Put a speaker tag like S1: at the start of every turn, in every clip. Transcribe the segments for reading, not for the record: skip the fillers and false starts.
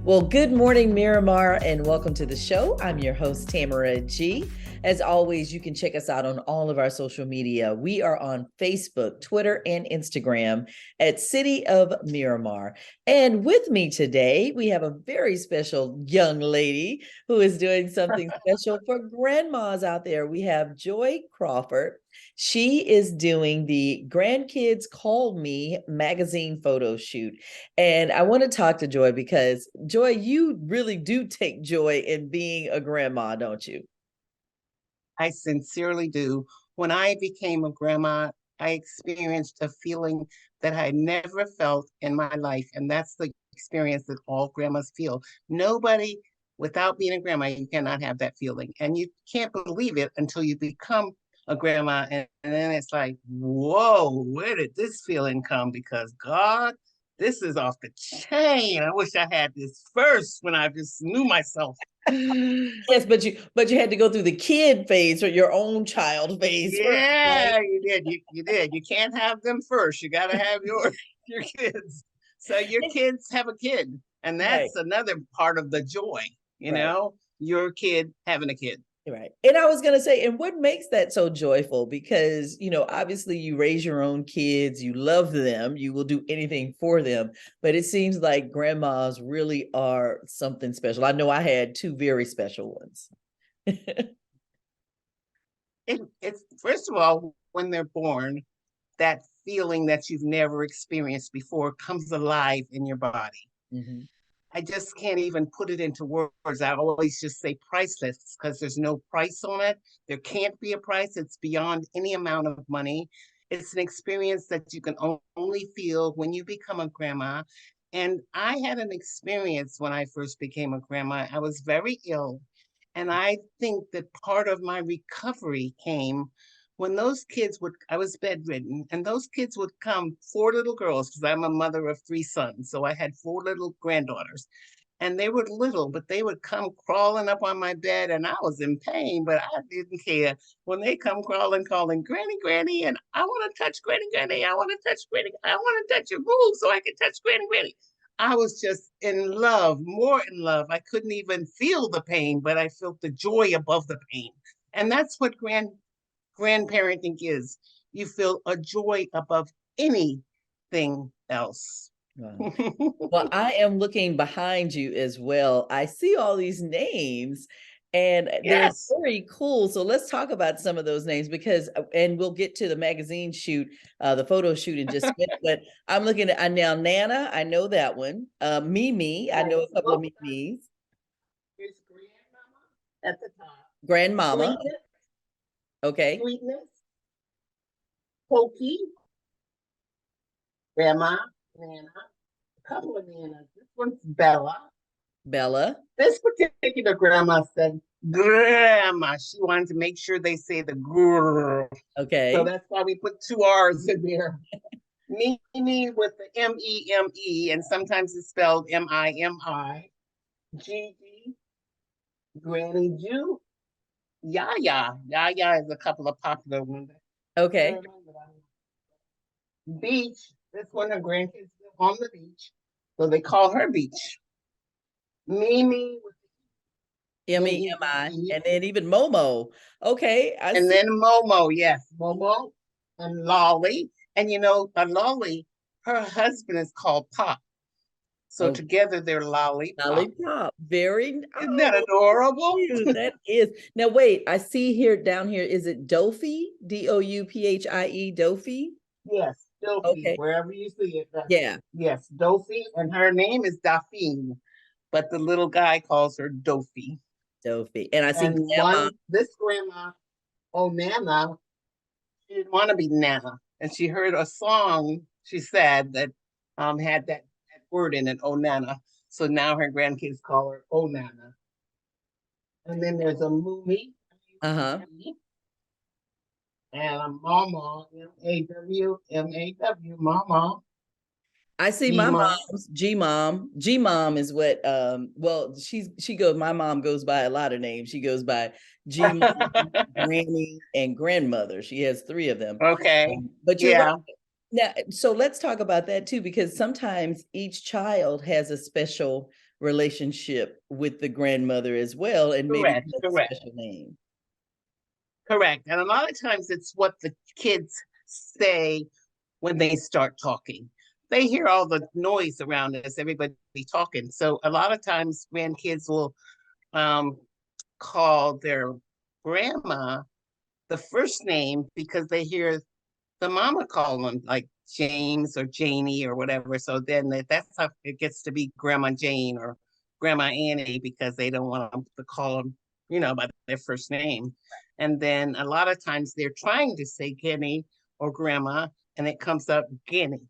S1: Well, good morning, Miramar, and welcome to the show. I'm your host, Tamara G. As always, you can check us out on all of our social media. We are on Facebook, Twitter, and Instagram at City of Miramar. And with me today, we have a very special young lady who is doing something special for grandmas out there. We have Joy Crawford. She is doing the Grandkids Call Me magazine photo shoot. And I want to talk to Joy because, Joy, you really do take joy in being a grandma, don't you?
S2: I sincerely do. When I became a grandma, I experienced a feeling that I never felt in my life. And that's the experience that all grandmas feel. Nobody, without being a grandma, you cannot have that feeling. And you can't believe it until you become a grandma. And then it's like, whoa, where did this feeling come? Because God, this is off the chain. I wish I had this first when I just knew myself.
S1: Yes, but you had to go through the kid phase or your own child phase first, right?
S2: Yeah, you did. You did. You can't have them first. You got to have your kids. So your kids have a kid, and
S1: Right,
S2: that's another part of the joy.
S1: right.
S2: Your kid having a kid.
S1: Right. And I was going to say, and what makes that so joyful? Because, obviously you raise your own kids, you love them, you will do anything for them. But it seems like grandmas really are something special. I know I had two very special ones.
S2: It's first of all when they're born, that feeling that you've never experienced before comes alive in your body.
S1: Mhm.
S2: I just can't even put it into words. I always just say priceless because there's no price on it. There can't be a price. It's beyond any amount of money. It's an experience that you can only feel when you become a grandma. And I had an experience when I first became a grandma. I was very ill. And I think that part of my recovery came when those kids would, I was bedridden, and those kids would come, four little girls, because I'm a mother of three sons. So I had four little granddaughters, and they were little, but they would come crawling up on my bed, and I was in pain, but I didn't care. When they come crawling, calling, Granny, Granny, and I want to touch Granny, Granny, I want to touch Granny, I want to touch your boob so I can touch Granny, Granny. I was just in love, more in love. I couldn't even feel the pain, but I felt the joy above the pain. And that's what grandparenting is. You feel a joy above anything else.
S1: Wow. Well, I am looking behind you as well. I see all these names and they're
S2: Yes.
S1: very cool. So let's talk about some of those names because, and we'll get to the magazine shoot, the photo shoot in just a minute. But I'm looking at now Nana, I know that one. Mimi, I know a couple of Mimis.
S2: Here's grandmama at the top.
S1: Grandmama,
S2: Sweetness,
S1: okay.
S2: sweetness, Pokey, grandma, Nana, a couple of Nanas. This one's Bella.
S1: Bella,
S2: This particular grandma said grandma. She wanted to make sure they say the grrr. So
S1: okay.
S2: that's why we put two R's in there. Mimi with the Meme, and sometimes it's spelled Mimi. Gigi, Granny Jew, Yaya. Yaya is a couple of popular ones.
S1: Okay.
S2: Beach. This one, her grandkids live on the beach, so they call her Beach. Mimi with
S1: Memi,
S2: MEE,
S1: and then even Momo. Okay, I
S2: and
S1: see.
S2: then Momo. Yes, Momo and Lolly. And a Lolly, her husband is called Pop. So
S1: Oh,
S2: together they're Lollipop.
S1: lollipop. Very,
S2: Isn't that
S1: oh,
S2: adorable?
S1: cute. That is. Now, wait, I see here down here, is it Dophie? Douphie, Dophie?
S2: Yes, Dophie,
S1: Okay.
S2: wherever you see it.
S1: Yeah,
S2: Yes, Dophie, and her name is Dauphine, but the little guy calls her Dophie.
S1: Dophie. And I see
S2: And
S1: grandma.
S2: this grandma, oh Nana, she didn't want to be Nana, and she heard a song. She said that had that word in it, oh Nana. So now her grandkids call her oh Nana. And then there's a Moomy,
S1: Uh-huh.
S2: and a Mama, Maw, Mama,
S1: I see my
S2: Mima.
S1: mom's G mom. G mom is what well she goes, my mom goes by a lot of names. She goes by G mom, granny, and grandmother. She has three of them.
S2: Okay,
S1: But you're right.
S2: yeah.
S1: Now, so let's talk about that too, because sometimes each child has a special relationship with the grandmother as well, and maybe
S2: Correct,
S1: a
S2: correct,
S1: special name.
S2: correct. And a lot of times it's what the kids say when they start talking. They hear all the noise around us, everybody talking. So a lot of times grandkids will um, call their grandma the first name because they hear the mama call them like James or Janie or whatever. So then that's how it gets to be Grandma Jane or Grandma Annie because they don't want them to call them, by their first name. And then a lot of times they're trying to say Kenny or Grandma, and it comes up Guinea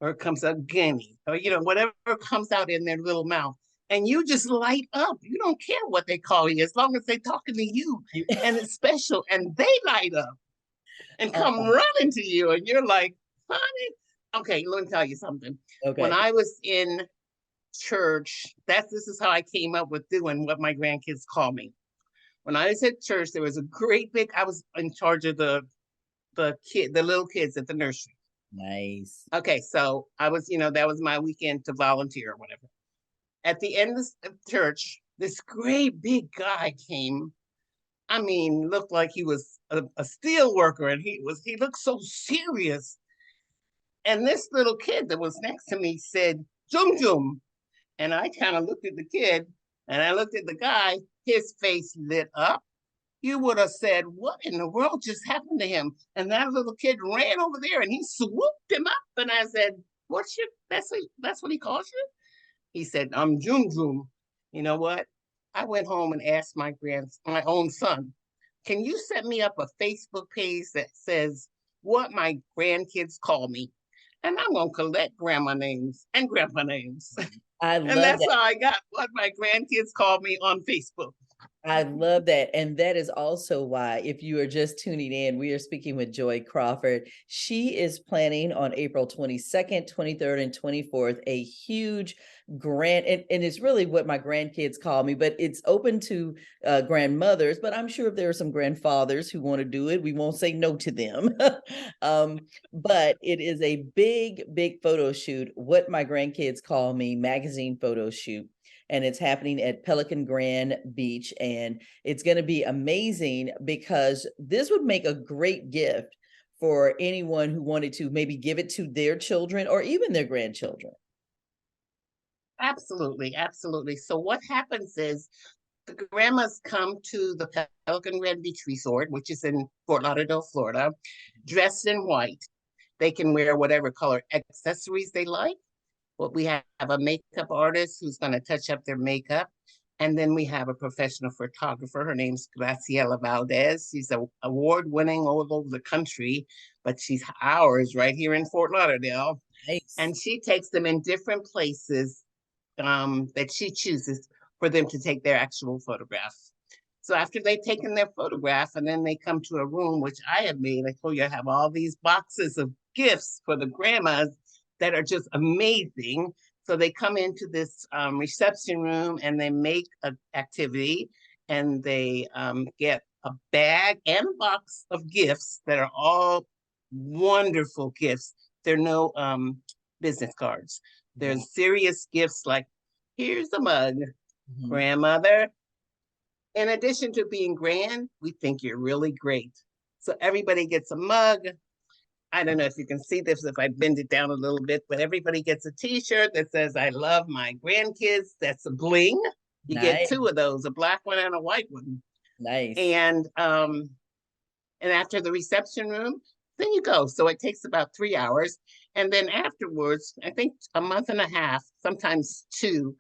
S2: or it comes up Guinea or, whatever comes out in their little mouth. And you just light up. You don't care what they call you as long as they're talking to you. And it's special. And they light up and come
S1: Oh,
S2: running to you, and you're like, honey. Okay, let me tell you something. When
S1: okay.
S2: I was in church, this is how I came up with doing what my grandkids call me. When I was at church, there was a great big. I was in charge of the little kids at the nursery.
S1: Nice.
S2: Okay, so I was, that was my weekend to volunteer or whatever. At the end of church, this great big guy came. I mean, looked like he was a steel worker, and he looked so serious. And this little kid that was next to me said, Jum Jum. And I kind of looked at the kid and I looked at the guy. His face lit up. You would have said, what in the world just happened to him? And that little kid ran over there and he swooped him up. And I said, that's what he calls you? He said, I'm Jum Jum. You know what? I went home and asked my own son, can you set me up a Facebook page that says what my grandkids call me? And I'm going to collect grandma names and grandpa names.
S1: I
S2: And
S1: love
S2: that's
S1: that.
S2: how I got what my grandkids call me on Facebook.
S1: I love that. And that is also why, if you are just tuning in, we are speaking with Joy Crawford. She is planning on April 22nd, 23rd, and 24th, a huge and it's really what my grandkids call me, but it's open to grandmothers, but I'm sure if there are some grandfathers who want to do it, we won't say no to them. But it is a big, big photo shoot, what my grandkids call me, magazine photo shoot, and it's happening at Pelican Grand Beach. And it's going to be amazing because this would make a great gift for anyone who wanted to maybe give it to their children or even their grandchildren.
S2: Absolutely, absolutely. So what happens is the grandmas come to the Pelican Grand Beach Resort, which is in Fort Lauderdale, Florida, dressed in white. They can wear whatever color accessories they like. But we have a makeup artist who's going to touch up their makeup. And then we have a professional photographer. Her name's Graciela Valdez. She's an award-winning all over the country, but she's ours right here in Fort Lauderdale.
S1: Nice.
S2: And she takes them in different places that she chooses for them to take their actual photograph. So after they've taken their photograph and then they come to a room, which I have made, I told you I have all these boxes of gifts for the grandmas that are just amazing. So they come into this reception room and they make an activity and they get a bag and a box of gifts that are all wonderful gifts. They're no business cards. They're serious gifts like, here's a mug, grandmother. In addition to being grand, we think you're really great. So everybody gets a mug. I don't know if you can see this if I bend it down a little bit, but everybody gets a t-shirt that says, I love my grandkids. That's a bling. You get
S1: Nice.
S2: two of those, a black one and a white one.
S1: Nice.
S2: And after the reception room, then you go. So it takes about 3 hours. And then afterwards, I think a month and a half, sometimes two,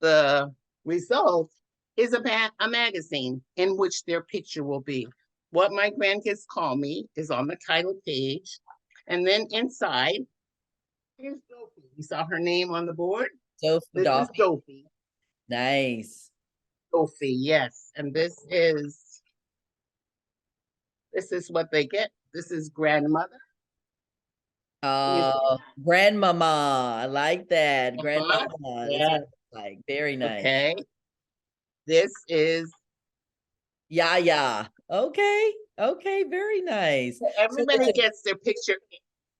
S2: the result is a magazine in which their picture will be. What my grandkids call me is on the title page. And then inside, here's Sophie. You saw her name on the board?
S1: Sophie
S2: This is
S1: Doffy.
S2: Sophie.
S1: Nice.
S2: Sophie, yes. And this is what they get. This is grandmother.
S1: Grandmama. I like that.
S2: Uh-huh.
S1: Grandmama. That's
S2: Yeah.
S1: what it's like. Very nice.
S2: Okay. This is
S1: Yeah. Okay. Okay. Very nice. So
S2: everybody gets their picture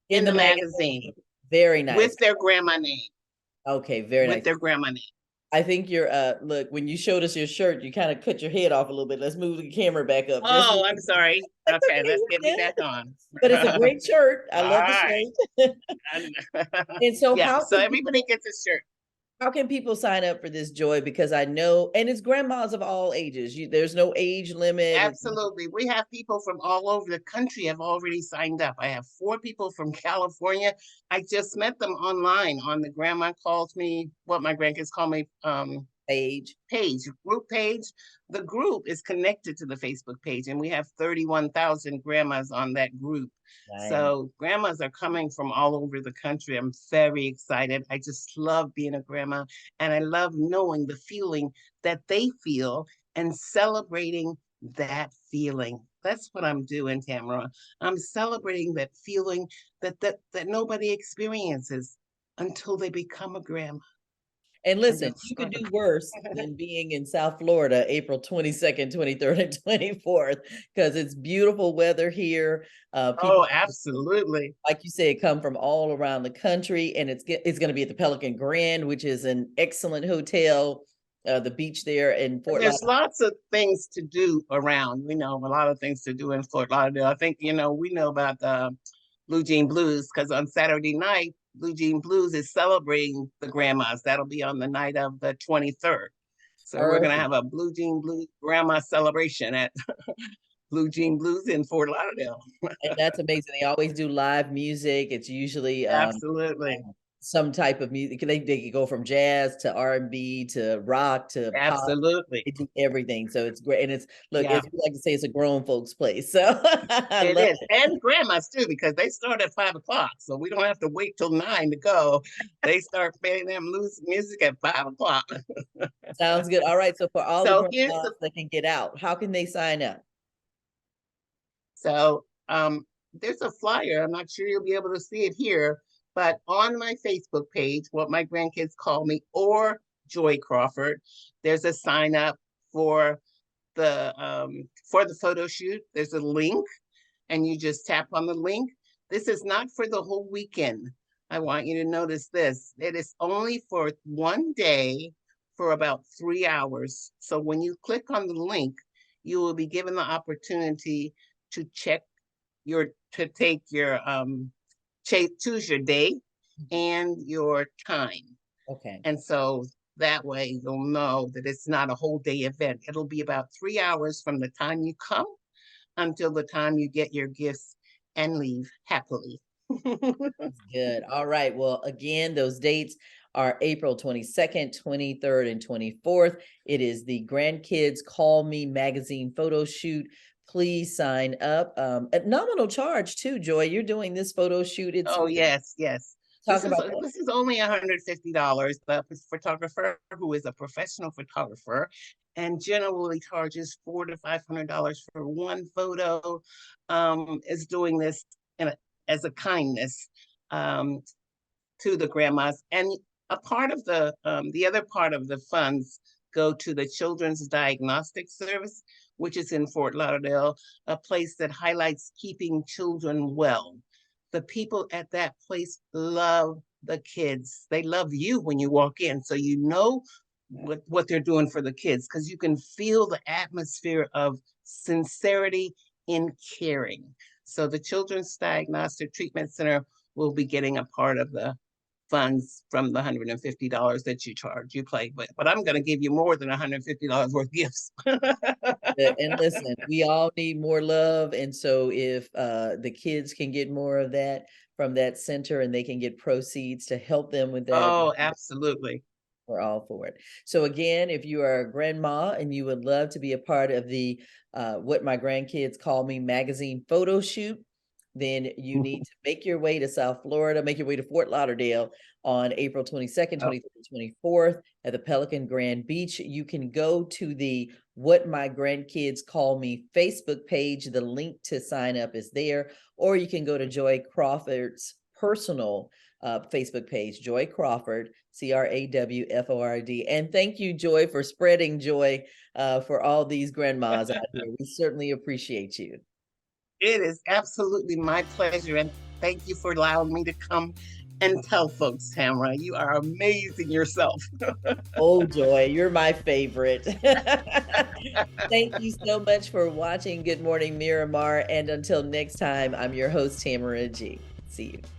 S1: in
S2: in
S1: the
S2: the
S1: magazine.
S2: magazine
S1: Very nice.
S2: with their grandma name.
S1: Okay. Very
S2: With
S1: nice.
S2: their grandma name.
S1: I think you're look, when you showed us your shirt, you kind of cut your head off a little bit. Let's move the camera back up just a
S2: Oh,
S1: little
S2: I'm
S1: bit.
S2: sorry.
S1: That's
S2: Okay,
S1: okay,
S2: let's
S1: you're
S2: get me
S1: good.
S2: back on.
S1: But it's a great shirt. I
S2: All
S1: love the
S2: right.
S1: shirt.
S2: And
S1: And so
S2: yeah, so everybody gets a shirt.
S1: how can people sign up for this, Joy? Because I know, and it's grandmas of all ages. There's no age limit.
S2: Absolutely. We have people from all over the country have already signed up. I have 4 people from California. I just met them online on the Grandma Calls Me, what my grandkids call me,
S1: Age.
S2: group page. The group is connected to the Facebook page, and we have 31,000 grandmas on that group.
S1: Nice.
S2: So grandmas are coming from all over the country. I'm very excited. I just love being a grandma, and I love knowing the feeling that they feel and celebrating that feeling. That's what I'm doing, Tamara. I'm celebrating that feeling that nobody experiences until they become a grandma.
S1: And
S2: And
S1: listen, you could
S2: that's
S1: do worse than being in South Florida, April 22nd, 23rd, and 24th, because it's beautiful weather here.
S2: oh,
S1: People,
S2: absolutely.
S1: like you said, come from all around the country, and it's going to be at the Pelican Grand, which is an excellent hotel. The beach there in
S2: And
S1: Fort
S2: there's
S1: Lauderdale.
S2: lots of things to do around. We know a lot of things to do in Fort Lauderdale. I think, we know about the Blue Jean Blues because on Saturday night, Blue Jean Blues is celebrating the grandmas. That'll be on the night of the 23rd. So we're going to
S1: Perfect.
S2: have a Blue Jean Blues grandma celebration at Blue Jean Blues in Fort Lauderdale.
S1: And that's amazing. They always do live music. It's usually
S2: Absolutely.
S1: some type of music. They could go from jazz to R&B to rock to pop.
S2: Absolutely.
S1: They do everything. So it's great. And it's look,
S2: Yeah.
S1: as we like to say, it's a grown folks place. So I
S2: It
S1: love
S2: is.
S1: it.
S2: And grandmas too, because they start at 5 o'clock. So we don't have to wait till 9 to go. They start playing them loose music at 5 o'clock.
S1: Sounds good. All right. So for all the
S2: So here's
S1: grandmas
S2: the
S1: that can get out, how can they sign up?
S2: so there's a flyer. I'm not sure you'll be able to see it here, but on my Facebook page, what my grandkids call me, or Joy Crawford, there's a sign up for the photo shoot. There's a link and you just tap on the link. This is not for the whole weekend. I want you to notice this. It is only for one day for about 3 hours. So when you click on the link, you will be given the opportunity to take your choose your day and your time.
S1: Okay.
S2: And so that way you'll know that it's not a whole day event. It'll be about 3 hours from the time you come until the time you get your gifts and leave happily.
S1: Sounds good. All right. Well, again, those dates are April 22nd, 23rd, and 24th. It is the Grandkids Call Me magazine photo shoot. Please sign up. At nominal charge too, Joy. You're doing this photo shoot. It's
S2: Oh yes, yes.
S1: talk about that.
S2: This is only $150. The photographer, who is a professional photographer, and generally charges $400 to $500 for one photo, is doing this as a kindness um, to the grandmas. And the other part of the funds go to the Children's Diagnostic Service, which is in Fort Lauderdale, a place that highlights keeping children well. The people at that place love the kids. They love you when you walk in. So you know what they're doing for the kids because you can feel the atmosphere of sincerity in caring. So the Children's Diagnostic Treatment Center will be getting a part of the funds from the $150 that you play with. But I'm going to give you more than $150 worth of gifts.
S1: And listen, we all need more love. And so if the kids can get more of that from that center and they can get proceeds to help them with that,
S2: Oh, absolutely.
S1: we're all for it. So again, if you are a grandma and you would love to be a part of the What My Grandkids Call Me magazine photo shoot, then you need to make your way to South Florida, make your way to Fort Lauderdale on April 22nd,
S2: Oh,
S1: 23rd, 24th at the Pelican Grand Beach. You can go to the What My Grandkids Call Me Facebook page. The link to sign up is there, or you can go to Joy Crawford's personal Facebook page, Joy Crawford, CRAWFORD. And thank you, Joy, for spreading joy for all these grandmas out here. We certainly appreciate you.
S2: it is absolutely my pleasure. And thank you for allowing me to come And tell folks, Tamara, you are amazing yourself.
S1: Oh, Joy, you're my favorite. Thank you so much for watching Good Morning Miramar. And until next time, I'm your host, Tamara G. See you.